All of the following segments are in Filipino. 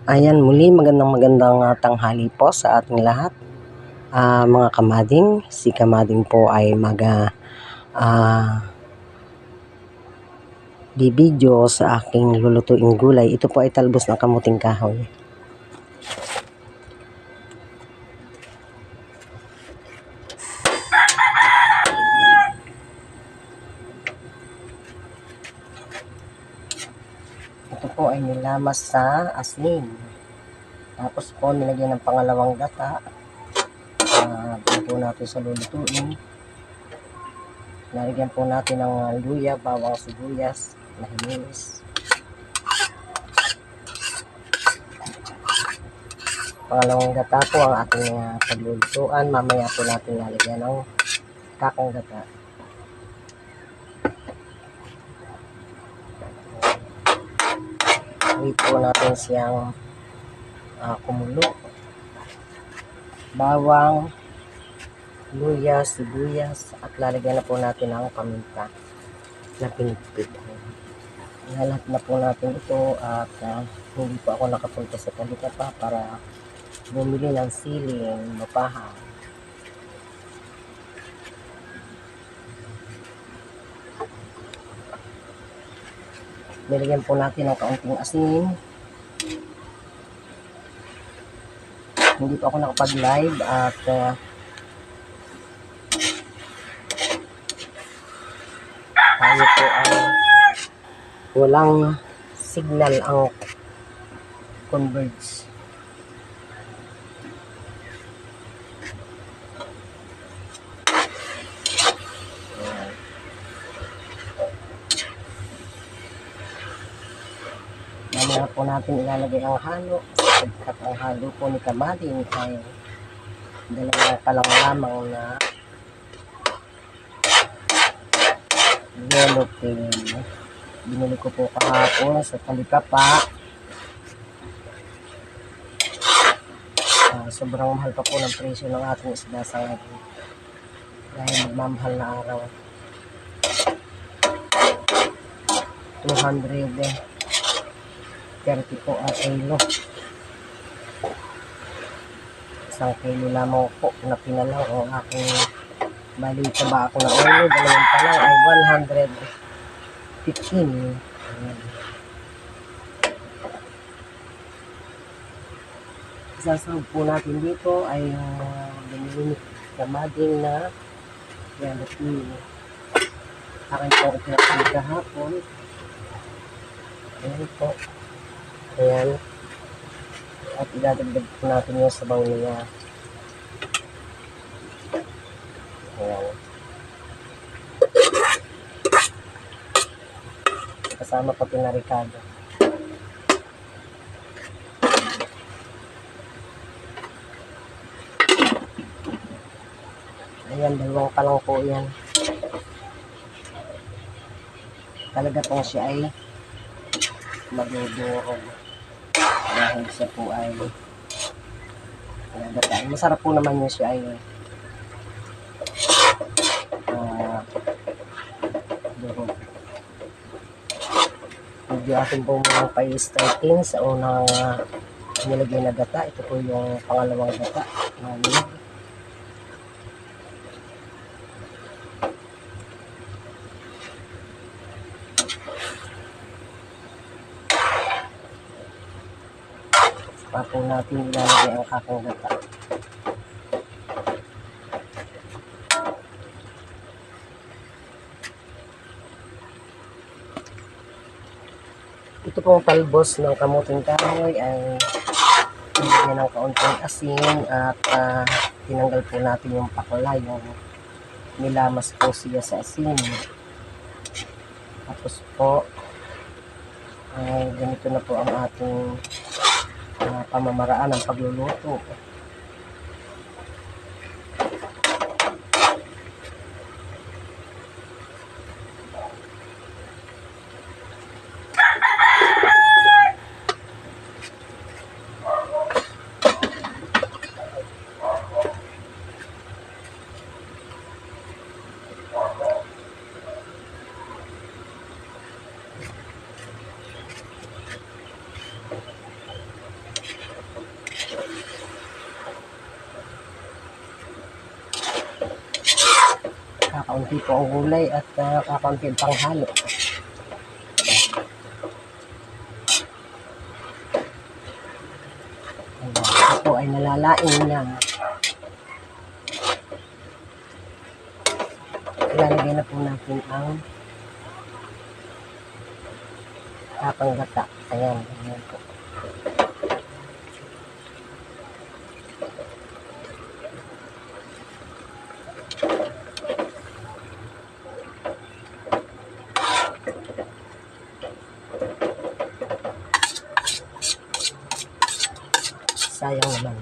Ayan, muli magandang tanghali po sa ating lahat. Mga kamading, si kamading po ay bibidyo sa aking lulutuing gulay. Ito po ay talbos ng kamuting kahoy. Ito po ay nilamas sa asin. Tapos po nilagyan ng pangalawang gata. Ito po natin sa lulutuin. Nalagyan po natin ng luya, bawang, sibuyas, na hinilis. Pangalawang gata po ang ating paglulutuan. Mamaya po natin lalagyan ng kakang gata. Wait po natin siyang kumulo. Bawang, luya, sibuyas, at lalagyan na po natin ang paminta na pinipit. Lahat na po natin ito at hindi po ako nakapunta sa Talipapa para bumili ng siling mapaha. Nilagyan po natin ng kaunting asin. Hindi po ako nakapag-live at tayo po ay walang signal ang Converge. Mamaya po natin ilalagay ang halo. Pagkat ang halo po ni kamading ay dalawa pa lang lamang na yellow pin. Binili ko po kahapon sa Talipapa. Sobrang mahal pa po ng presyo ng ating isda sa ngayon. Dahil magmamahal na araw. 230 po ang kilo. Isang kilo lamang po na pinalaw ang aking balita ba ako na ulo. Dalawang palaw ay 115. Isasawag po natin dito ay binili kamading na yellow pin. Akin po ako pinapili kahapon. Ayan po. Ayan. At idadagdag po natin yung sabaw niya. Ayan. Kasama po pinarikado. Ayan, dalawang pa lang po yan. Talaga pong siya ay magdudurog. Dahil siya po ay masarap po naman yun siya ay durog. Medyo atin po mga pa-starting sa unang nilagay na gata. Ito po yung pangalawang gata namin. Pa po natin ilalagay ang kakang gata. Ito pong talbos ng kamuting kahoy ay nilagyan ng kaunting asin at tinanggal po natin yung pakla, yung nilamas po siya sa asin. Tapos po ay ganito na po ang ating pamamaraan ng pagluluto. kakaunti po ang gulay at kakaunti ang panghalo. Ito po ay nalalain na. Ilalagay na po natin ang tapang gata. Ayan, ayan po. Sayang naman.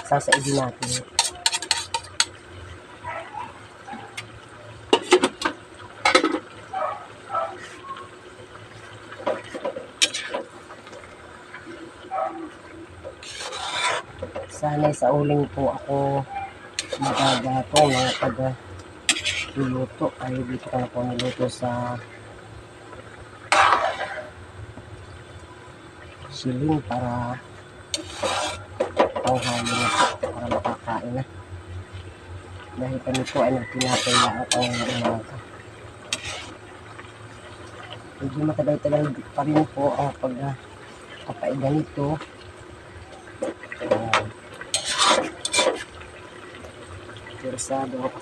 Sasaidin natin. Sana'y sa uling po ako magagatong ng pag-luto. Ay, dito ko na po niluto sa siling para panghalo na po, para makakain na. Dahil kami po ay nagtinapay na ang umaga. Medyo matagal-tagal pa rin po ang pagkapaiga nito. Persado ako.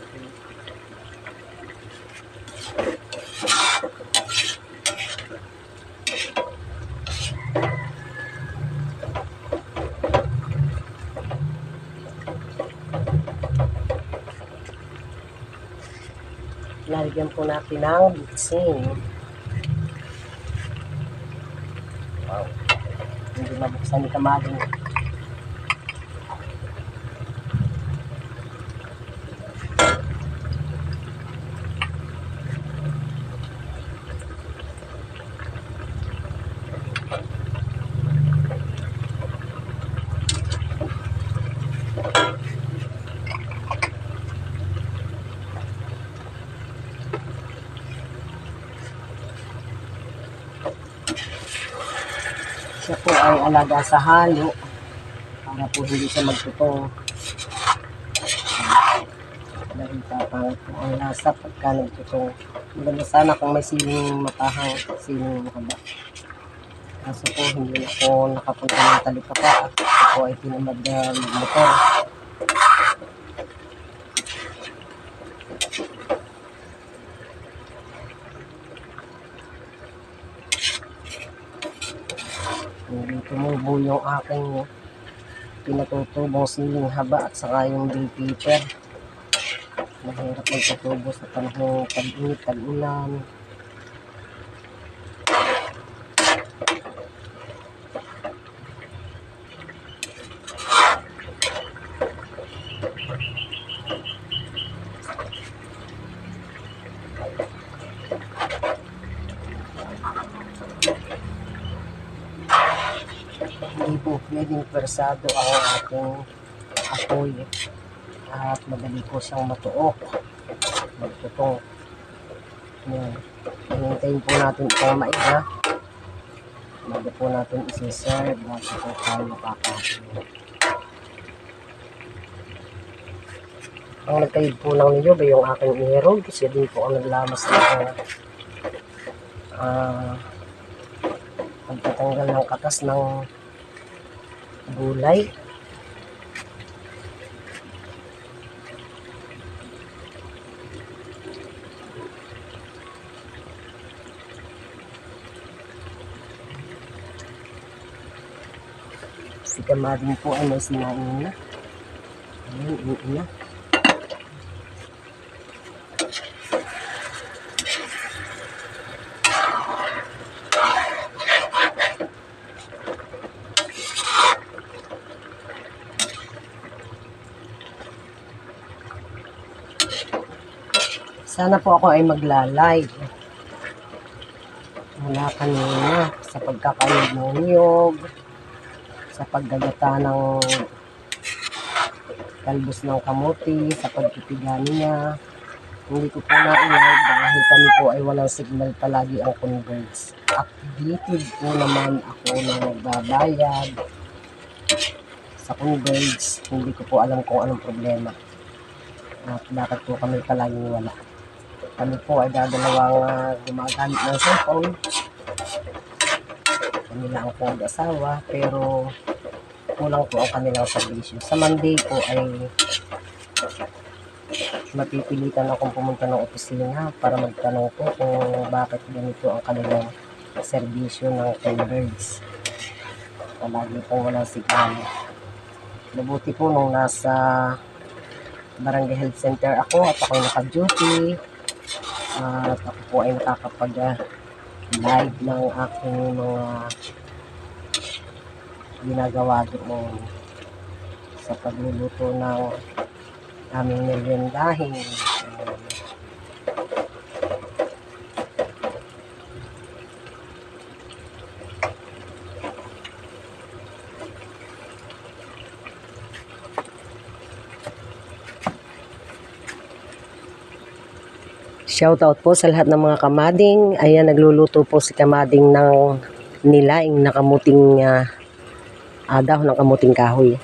Lalagyan po natin ng bitsin. Wow. Hindi mabuksan ni kamaling. Siya po ay alaga sa halo para po hindi siya magtutong. Dahil tapang po ang lasa pagka nagtutong. Maganda sana kung may siling matahang, siling makaba. Kaso po hindi na po nakapunta ng Talipapa at ako po ay tinamad na magmotor. Hindi tumubo yung aking pinatutubong siling haba at saka yung bell pepper. Mahirap magtutubo sa panahong tag-init, tag-ulan. Hindi po pwedeng persado ang ating apoy at madali po siyang matuok, magtutong. Yan. Hihintayin po natin itong maiga bago po natin isi-serve bago po tayo makakain. Ang nagkayod po lang ninyo ba yung aking ihero kasi din po ang naglamas ng pagtatanggal ng katas ng gulay. Si kamaring po ay may sinain na. Ayan, iin na. Sana po ako ay magla-live mula kanina sa pagkakayod ng niyog, sa paggagata ng talbos ng kamote, sa pagpipiga niya. Hindi ko po na-live dahil kami po ay walang signal palagi ang Converge. Updated po naman ako na nagbabayad sa Converge. Hindi ko po alam kung anong problema at bakit po kami palaging wala. Kami po ay dadalawang gumagamit ng cellphone. Kami lang po mag-asawa, pero kulang po ang kanilang servisyo. Sa Monday po ay mapipilitan akong pumunta ng opisina para magtanong po kung bakit ganito ang kanilang serbisyo ng Telbirds. Palagi pong walang signal. Mabuti po nung nasa Barangay Health Center ako at ako'y naka-duty at ako po ay nakakapag-live ng aking mga ginagawa doon sa pagluluto ng aming meriendahin. Shoutout po sa lahat ng mga kamading. Ayan, nagluluto po si kamading ng nilaing na kamuting dahon ng kamuting kahoy.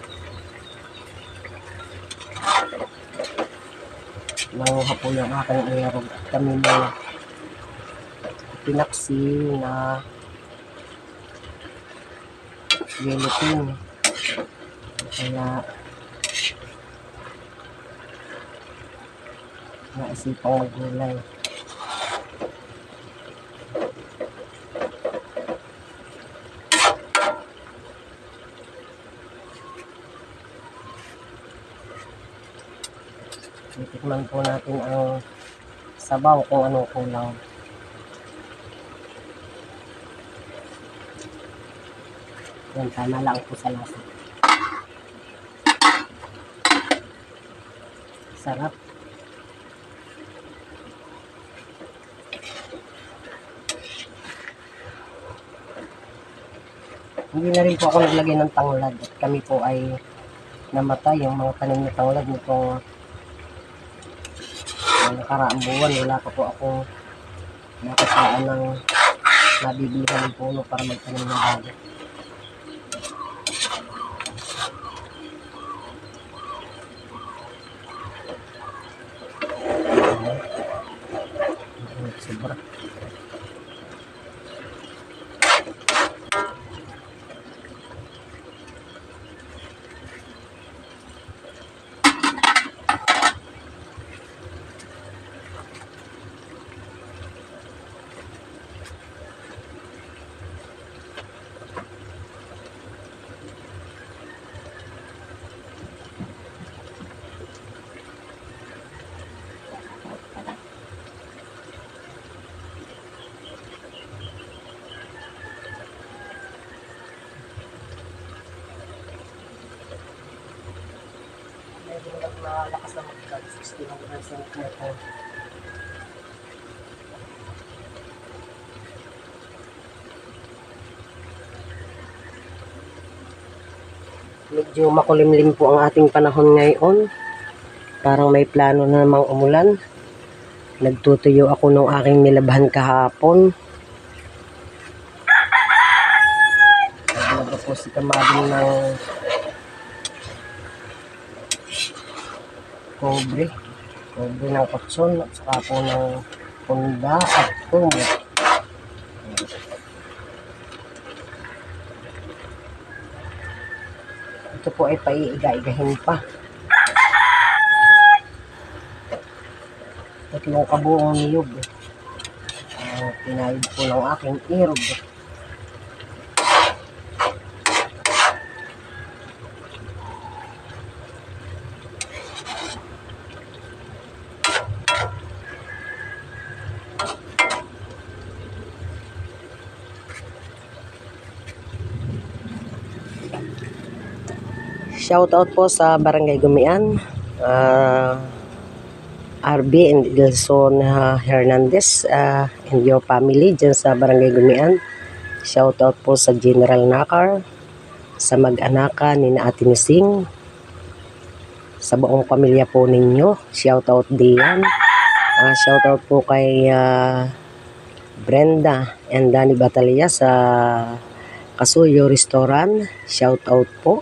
Nanguha po yung aking irog at kami may pinaksi na gelatin. Kaya naisipang maggulay. Titikman po natin ang sabaw kung anong kulang. Yan, tama lang po sa lasa. Sarap. Hindi na rin po ako naglagay ng tanglad at kami po ay namatay yung mga tanim na tanglad nitong nakaraang buwan. Wala pa po akong nakataan ng nabibilihan ng puno para magtanim ng bago. Sobra. Malakas na mag-cut 61% nito. Medyo makulimlim po ang ating panahon ngayon. Parang may plano na namang umulan. Nagtutuyo ako nung aking nilabhan kahapon. Naglaga po si kamading ng kobre ng kutson at saka po ng punda at tumo. Ito po ay paiiga-igahin pa. Tatlong kabuong niyog ang pinayod po ng aking irog. Shoutout po sa Barangay Gumian, RB and Ilson Hernandez and your family dyan sa Barangay Gumian. Shoutout po sa General Nakar, sa mag-anaka ni na Ate Nising, sa buong pamilya po ninyo. Shoutout diyan. Shoutout po kay Brenda and Danny Batalya sa Kasuyo Restaurant. Shoutout po.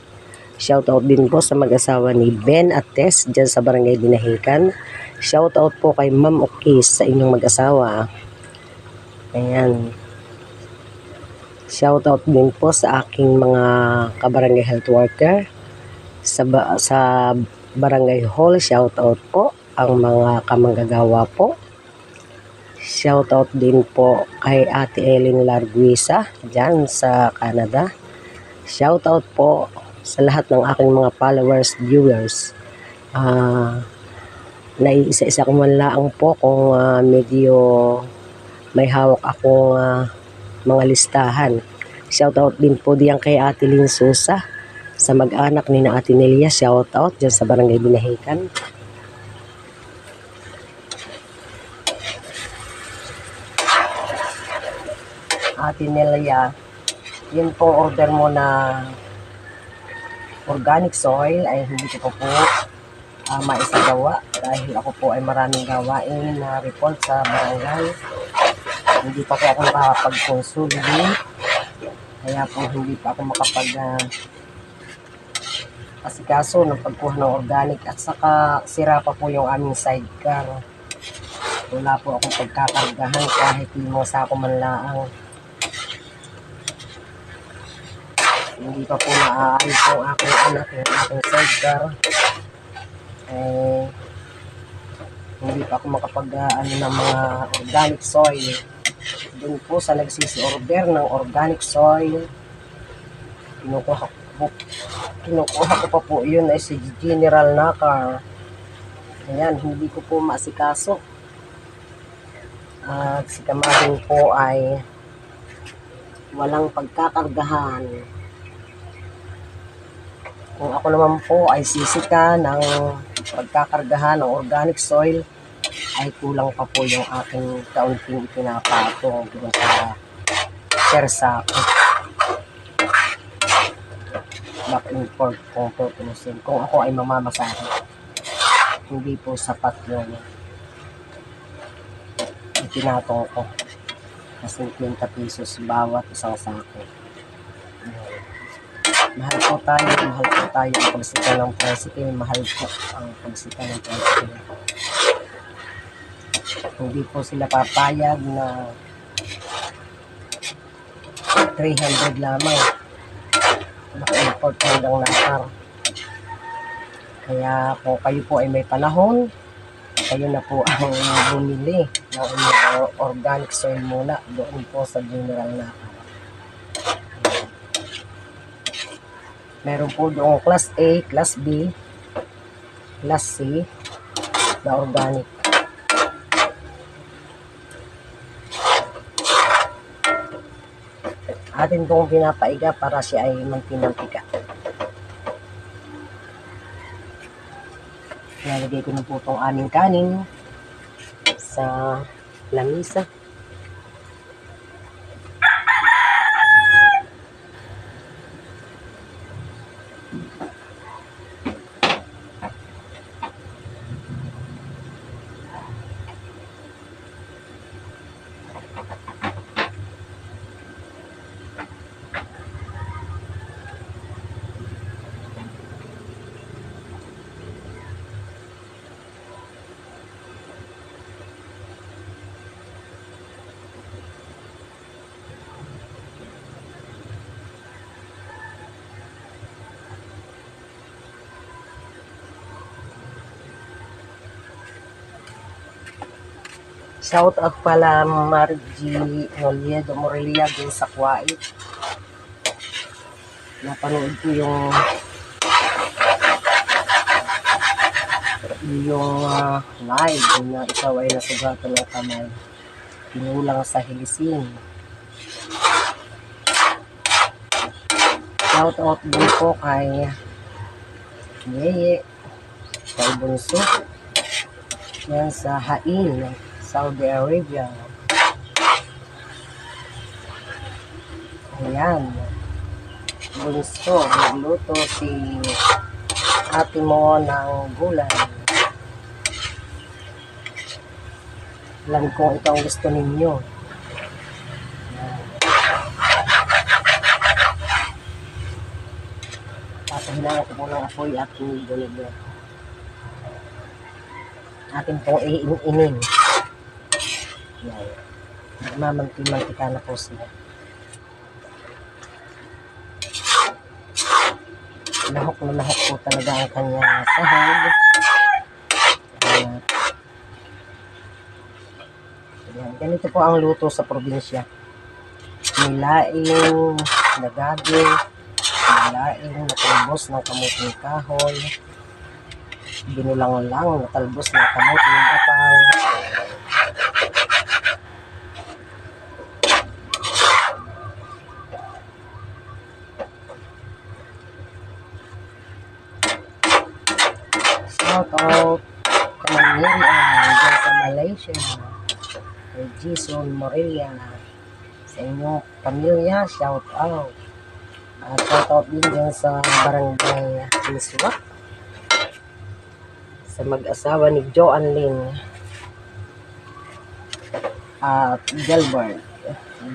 Shoutout din po sa mag-asawa ni Ben at Tess dyan sa Barangay Dinahican. Shout out po kay Ma'am Okis sa inyong mag-asawa. Ayan. Shout out din po sa aking mga kabarangay health worker sa barangay hall. Shout out po ang mga kamanggagawa po. Shout out din po kay Ate Ellen Larguisa dyan sa Canada. Shout out po sa lahat ng aking mga followers, viewers. Naiisa-isa ko man lang po kung medyo may hawak akong mga listahan. Shout out din po diyan kay Ate Lynn Sousa sa mag-anak ni na Ate Nelia. Shout out dyan sa barangay Binahican. Ate Nelia, yun pong order mo na organic soil ay hindi ko po maisagawa dahil ako po ay maraming gawain na report sa barangay. Hindi pa po ako makapag-consolidate, kaya po hindi pa ako asikaso ng pagkuha ng organic, at saka sira pa po yung aming sidecar. Wala po akong pagkakargahan kahit limang sako man laang. Hindi pa po naaayos yung aking anak, yung aking sidecar. Hindi pa ako ng mga organic soil. Doon po sa nagsisi-order ng organic soil, kinukuha ko pa po yun ay si General Nakar. Ayan, hindi ko po maasikaso. At si Kamading po ay walang pagkakargahan. Kung ako naman po ay sisika ng pagkakargahan ng organic soil, ay kulang pa po yung aking kaunting ipinapatong doon sa Persako. Back and forth kung tutunusin. Kung ako ay mamamasahe, hindi po sapat yun. Ipinatong ko na 50 pesos bawat isang sako. Mahal po tayo ang pagsika ng tricycle. Mahal po ang pagsika ng tricycle. Hindi po sila papayag na 300 lamang naka-import hanggang Nakar. Kaya kung kayo po ay may panahon, kayo na po ang bumili ng organic soil muna doon po sa General Nakar. Meron po doon class A, class B, class C na organic. Atin pong pinapaiga para siya ay mantika. Nalagay ko na po itong aming kanin sa lamisa. Shout out pala Margie Noliedo Morelia din sa Kuwait. Napanood ko yung live na ikaw ay nasugatan ng kamay. Pinulang sa Hilising. Shout out din po kay Yeye, kay Bunso. Yan sa Hain, Saudi Arabia. Ayan. Bunso, nagluto si ate mo ng gulay. Alam kong ito ang gusto ninyo. Papahinaan ko po ng apoy at tubig. Atin pong iinin. Yan. Nagmamantika na po siya. Lahok na lahok po talaga ang kanyang sahog. Yan. Ganito po ang luto sa probinsya. Nilaing na gabi, nilaing na talbos ng kamuting kahoy, binulang lang na talbos ng kamuting gapang, shout out kay Miriam dyan sa Malaysia, kay Jason Morelia, sa inyong pamilya, shout out. At shout out din dyan sa barangay Miswa, sa mag-asawa ni Joan Lynn at Gilbert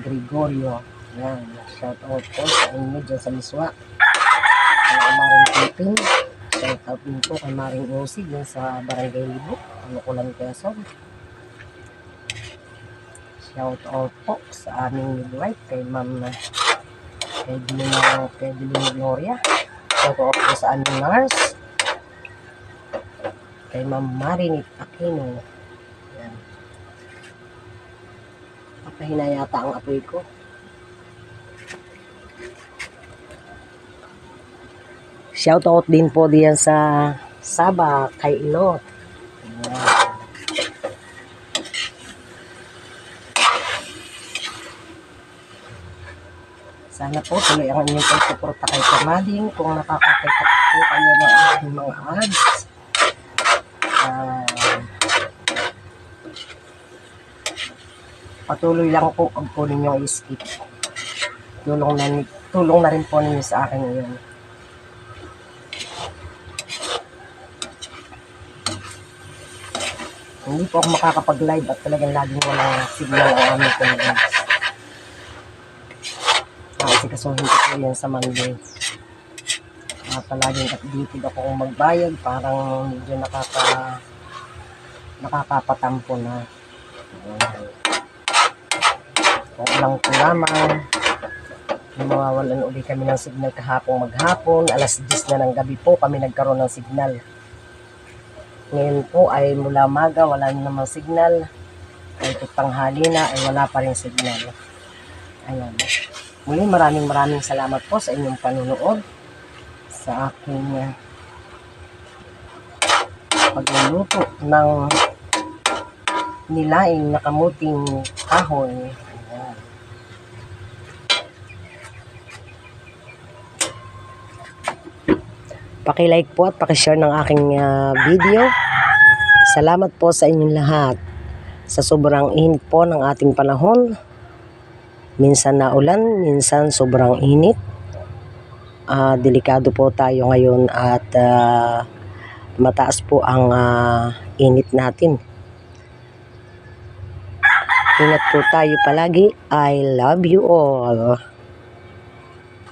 Gregorio. Yan, shout out po sa inyo dyan sa Miswa. Kay Maring Pipin, shout out din po kay Maring Usi dyan sa barangay Libo, Anukulan, Quezon. Shout out po sa aming midwife kay Ma'am Pedilino Gloria. Shout out po sa aming nurse kay Ma'am Marinit Aquino. Yan. Papahina yata ang apoy ko. Shout out din po diyan sa Saba kay Inot. Yan. Sana po tuloy ang inyong pagsuporta kay Kamading. Kung nakakakita po kayo ng aking mga ads, patuloy lang po ang po ninyong i-skip. Tulong na rin po ninyo sa akin ngayon. Hindi po ako makakapag-live at talagang laging walang signal ang aming connection. Kasi kasuhin ko po yan sa Monday. Palaging updated ako kung magbayad. Parang medyo nakakapatampo na. Kung lang po lamang, mawawalan uli kami ng signal kahapong maghapon. Alas 10 na ng gabi po kami nagkaroon ng signal. Ngayon po ay mula maga wala namang signal. Kahit tanghali na ay wala pa rin signal. Ayan. Muli maraming salamat po sa inyong panunood sa aking pagluluto ng nilaing na kamuting kahoy. Ayan. Paki-like po at paki-share ng aking video. Salamat po sa inyong lahat. Sa sobrang init po ng ating panahon, minsan na ulan, minsan sobrang init. Delikado po tayo ngayon at mataas po ang init natin. Ingat po tayo palagi. I love you all.